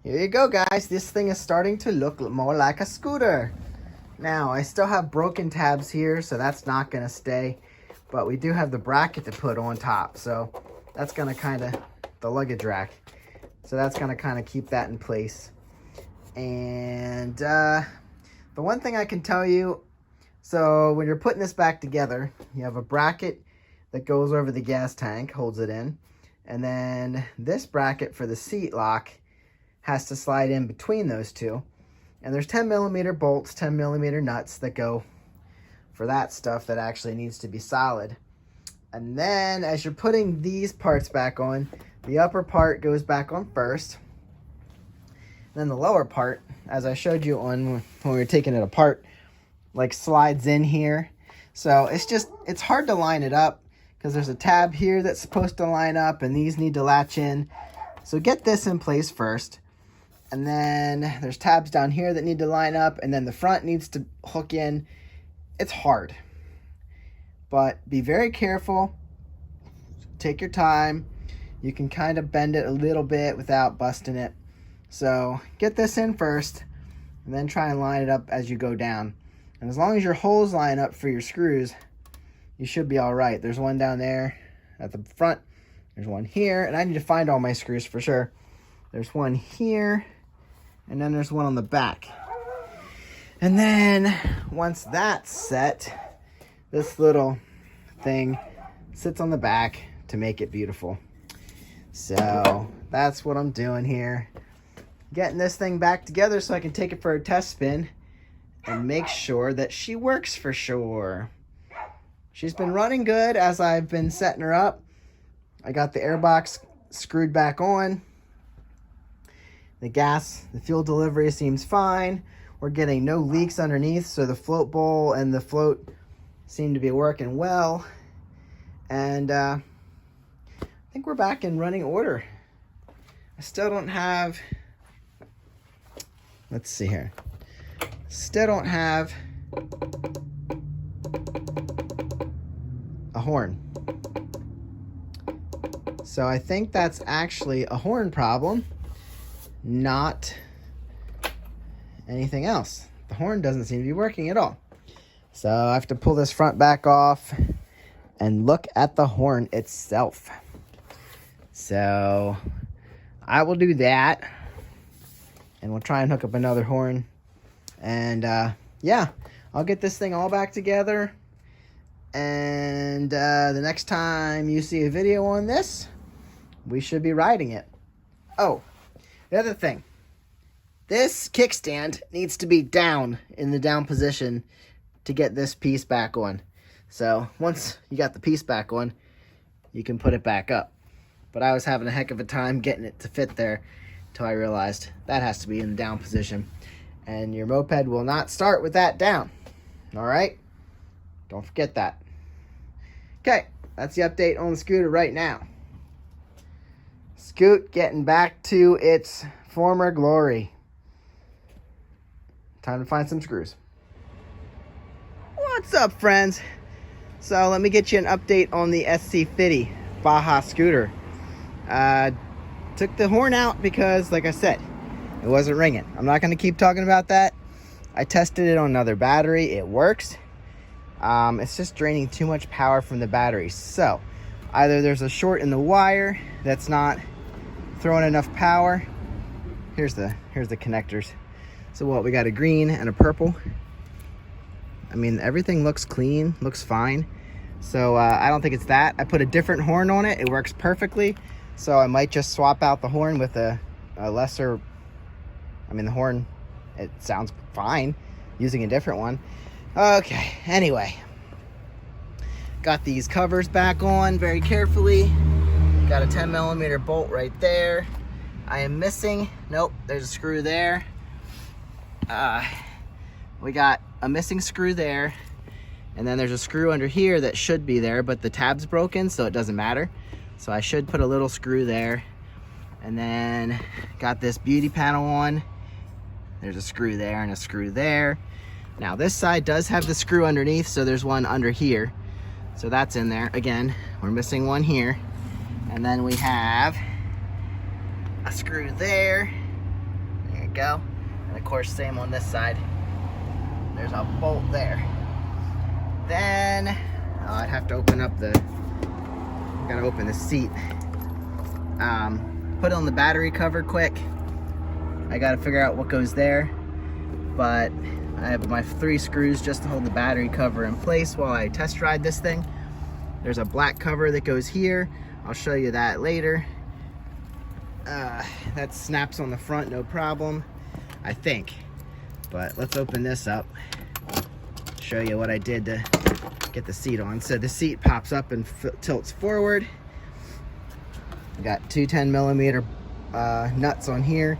Here you go, guys. This thing is starting to look more like a scooter. Now, I still have broken tabs here, so that's not going to stay. But we do have the bracket to put on top, so that's going to kind of, the luggage rack. So that's going to kind of keep that in place. And the one thing I can tell you, so when you're putting this back together, you have a bracket that goes over the gas tank, holds it in. And then this bracket for the seat lock has to slide in between those two. And there's 10mm bolts, 10mm nuts that go for that stuff that actually needs to be solid. And then as you're putting these parts back on, the upper part goes back on first. Then the lower part, as I showed you on when we were taking it apart, like slides in here. So it's hard to line it up because there's a tab here that's supposed to line up and these need to latch in. So get this in place first. And then there's tabs down here that need to line up, and then the front needs to hook in. It's hard, but be very careful. Take your time. You can kind of bend it a little bit without busting it. So get this in first and then try and line it up as you go down. And as long as your holes line up for your screws, you should be all right. There's one down there at the front. There's one here, and I need to find all my screws for sure. There's one here, and then there's one on the back. And then once that's set, this little thing sits on the back to make it beautiful. So that's what I'm doing here. Getting this thing back together so I can take it for a test spin and make sure that she works for sure. She's been running good as I've been setting her up. I got the airbox screwed back on. The fuel delivery seems fine. We're getting no leaks underneath, so the float bowl and the float seem to be working well. And I think we're back in running order. I still don't have, let's see here. Still don't have a horn. So I think that's actually a horn problem, not anything else. The horn doesn't seem to be working at all. So I have to pull this front back off and look at the horn itself. So I will do that, and we'll try and hook up another horn. And yeah, I'll get this thing all back together. And the next time you see a video on this, we should be riding it. Oh, the other thing. This kickstand needs to be down in the down position to get this piece back on. So once you got the piece back on, you can put it back up. But I was having a heck of a time getting it to fit there until I realized that has to be in the down position. And your moped will not start with that down. All right? Don't forget that. Okay, that's the update on the scooter right now. Scoot getting back to its former glory. Time to find some screws. What's up, friends? So let me get you an update on the SC50 Baja scooter. Took the horn out because, like I said, it wasn't ringing. I'm not going to keep talking about that. I tested it on another battery. It works. It's just draining too much power from the battery. So either there's a short in the wire that's not throwing enough power. Here's the connectors. So what, we got a green and a purple. I mean, everything looks clean, looks fine. So I don't think it's that. I put a different horn on it. It works perfectly. So I might just swap out the horn with a lesser, I mean, the horn, it sounds fine using a different one. Okay, anyway. Got these covers back on very carefully. Got a 10mm bolt right there. I am missing, nope, there's a screw there. We got a missing screw there, and then there's a screw under here that should be there, but the tab's broken, so it doesn't matter. So I should put a little screw there. And then got this beauty panel on. There's a screw there and a screw there. Now this side does have the screw underneath, so there's one under here. So that's in there. Again, we're missing one here. And then we have a screw there go. And of course, same on this side. There's a bolt there. Then I'd have to open up gotta open the seat. Put on the battery cover quick. I gotta figure out what goes there, but I have my 3 screws just to hold the battery cover in place while I test ride this thing. There's a black cover that goes here. I'll show you that later. That snaps on the front, no problem, I think. But let's open this up, show you what I did to get the seat on. So the seat pops up and tilts forward. Got 2 10mm nuts on here.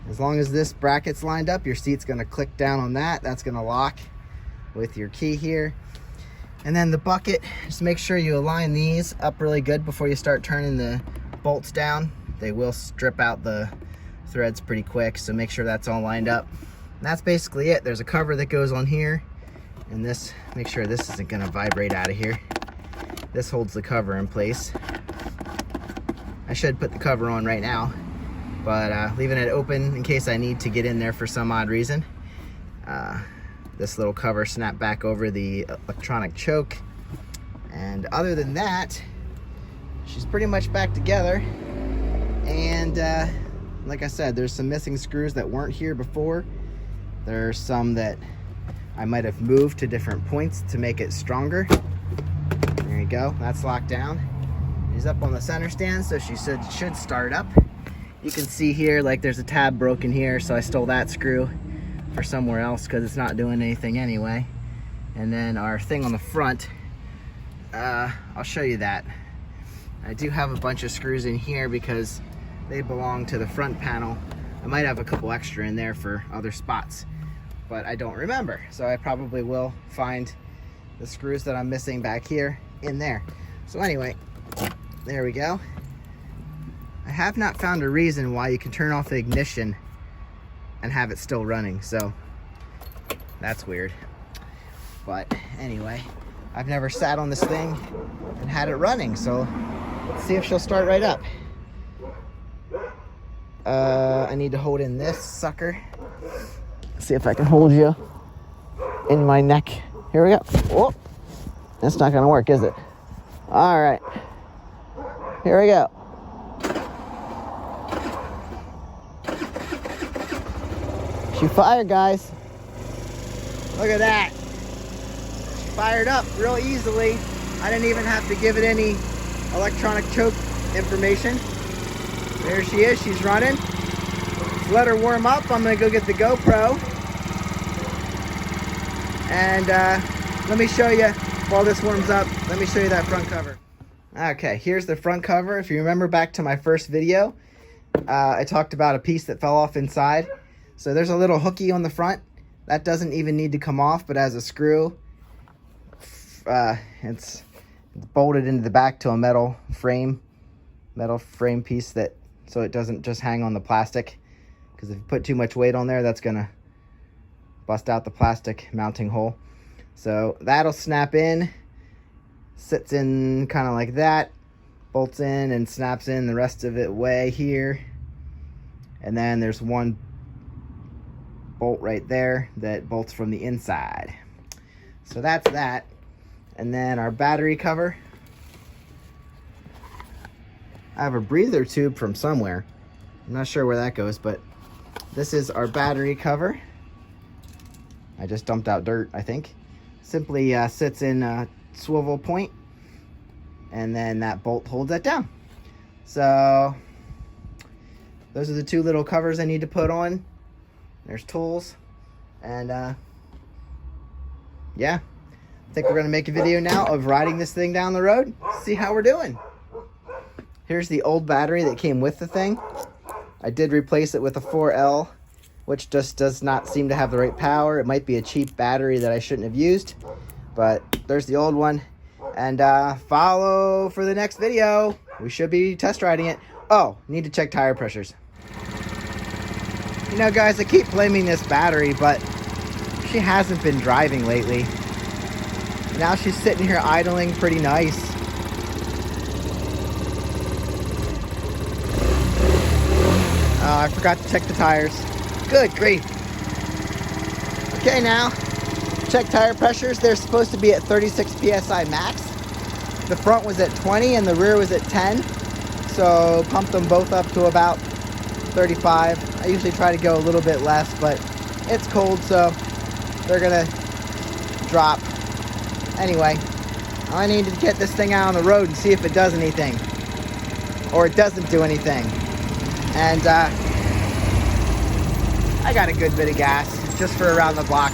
As long as this bracket's lined up, your seat's gonna click down on that. That's gonna lock with your key here. And then the bucket, just make sure you align these up really good before you start turning the bolts down. They will strip out the threads pretty quick, so make sure that's all lined up. And that's basically it. There's a cover that goes on here, and this, make sure this isn't gonna vibrate out of here. This holds the cover in place. I should put the cover on right now, but leaving it open in case I need to get in there for some odd reason. This little cover snapped back over the electronic choke. And other than that, she's pretty much back together. And like I said, there's some missing screws that weren't here before. There's some that I might have moved to different points to make it stronger. There you go, that's locked down. She's up on the center stand, so she should start up. You can see here, like there's a tab broken here, so I stole that screw for somewhere else because it's not doing anything anyway. And then our thing on the front, I'll show you that. I do have a bunch of screws in here because they belong to the front panel. I might have a couple extra in there for other spots, but I don't remember. So I probably will find the screws that I'm missing back here in there. So anyway, there we go. I have not found a reason why you can turn off the ignition and have it still running, so that's weird. But anyway, I've never sat on this thing and had it running, so let's see if she'll start right up. I need to hold in this sucker. See if I can hold you in my neck. Here we go. Oh, that's not gonna work, is it? All right, here we go. She fired, guys. Look at that. She fired up real easily. I didn't even have to give it any electronic choke information. There she is, she's running. Let's let her warm up. I'm gonna go get the GoPro. And let me show you, while this warms up, let me show you that front cover. Okay, here's the front cover. If you remember back to my first video, I talked about a piece that fell off inside. So there's a little hooky on the front. That doesn't even need to come off, but as a screw, it's bolted into the back to a metal frame piece, that so it doesn't just hang on the plastic, because if you put too much weight on there, that's gonna bust out the plastic mounting hole. So that'll snap in, sits in kind of like that, bolts in and snaps in the rest of it way here. And then there's one bolt right there that bolts from the inside. So that's that. And then our battery cover. I have a breather tube from somewhere. I'm not sure where that goes, but this is our battery cover. I just dumped out dirt, I think. Simply sits in a swivel point, and then that bolt holds that down. So those are the 2 little covers I need to put on. There's tools, and yeah, I think we're gonna make a video now of riding this thing down the road, see how we're doing. Here's the old battery that came with the thing. I did replace it with a 4L, which just does not seem to have the right power. It might be a cheap battery that I shouldn't have used, but there's the old one. And follow for the next video. We should be test riding it. Oh, need to check tire pressures. You know, guys, I keep blaming this battery, but she hasn't been driving lately. Now she's sitting here idling pretty nice. I forgot to check the tires. Good grief. Okay, now check tire pressures. They're supposed to be at 36 psi max. The front was at 20 and the rear was at 10. So pump them both up to about 35. I usually try to go a little bit less, but it's cold, so they're gonna drop. Anyway, I need to get this thing out on the road and see if it does anything. Or it doesn't do anything. And I got a good bit of gas just for around the block.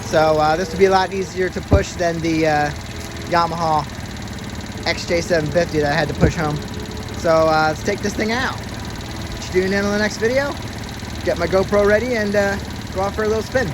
So this would be a lot easier to push than the Yamaha XJ750 that I had to push home. So let's take this thing out. Tune in on the next video. Get my GoPro ready and go out for a little spin.